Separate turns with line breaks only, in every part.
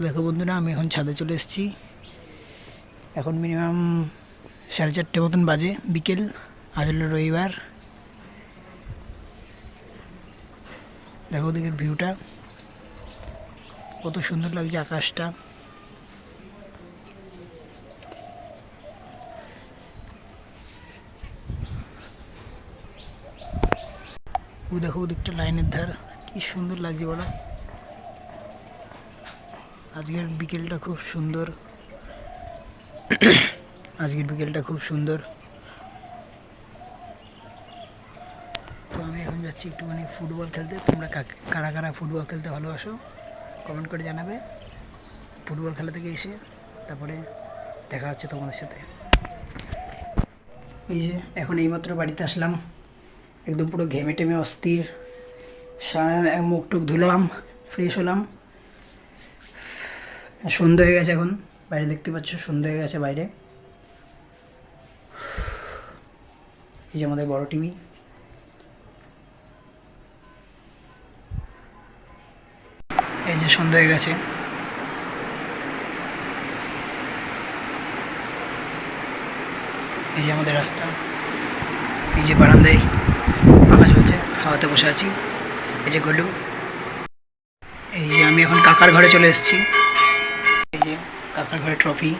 দেখো বন্ধুরা, আমি এখন ছাদে চলে এসেছি। এখন মিনিমাম 4:30 মতন বাজে, বিকেল। আজ হলো রবিবার। দেখো ওদিকের ভিউটা কত সুন্দর লাগছে, আকাশটা। ও দেখো ওদিকটা লাইনের ধার, কি সুন্দর লাগছে বলো। আজকের বিকেলটা খুব সুন্দর। তো আমি এখন যাচ্ছি একটুখানি ফুটবল খেলতে। তোমরা কারা কারা ফুটবল খেলতে ভালোবাসো কমেন্ট করে জানাবে। ফুটবল খেলা থেকে এসে তারপরে দেখা হচ্ছে তোমাদের সাথে। এই যে এখন এইমাত্র বাড়িতে আসলাম, একদম পুরো ঘেমে টেমে অস্থির। মুখ টুক ধুলাম, ফ্রেশ হলাম। সন্ধ্যা হয়ে গেছে, এখন বাইরে দেখতে পাচ্ছ সন্ধ্যা হয়ে গেছে বাইরে। এই যে আমাদের বড় টিভি। এই যে সন্ধ্যা হয়ে গেছে। এই যে আমাদের রাস্তা। এই যে বারান্দায় পাখা চলছে, হাওয়াতে বসে আছি। এই যে গলু। এই যে আমি এখন কাকার ঘরে চলে এসেছি। এই যে কাকার ঘরে ট্রফি,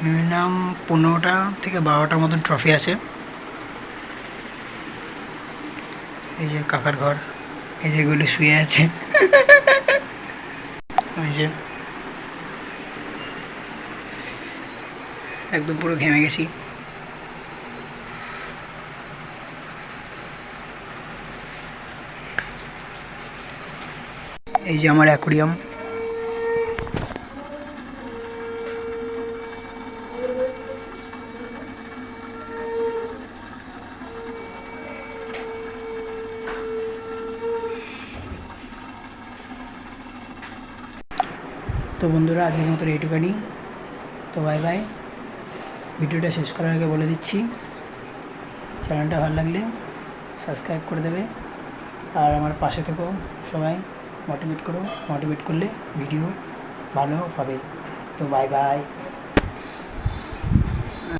মিনিমাম 15টা থেকে 12টার মতন ট্রফি আছে। এই যে কাকার ঘর। এই যে গলু শুয়ে আছে। এই যে একদম পুরো ঘেমে গেছি। এই যে আমার অ্যাকোরিয়াম। তো বন্ধুরা, আজকের মতো এইটুখানি। তো বাই বাই। ভিডিওটা শেষ করার আগে বলে দিচ্ছি, চ্যানেলটা ভালো লাগলে সাবস্ক্রাইব করে দেবে, আর আমার পাশে থেকেও সবাই মোটিভেট করো। মোটিভেট করলে ভিডিও ভালো হবে। তো বাই বাই।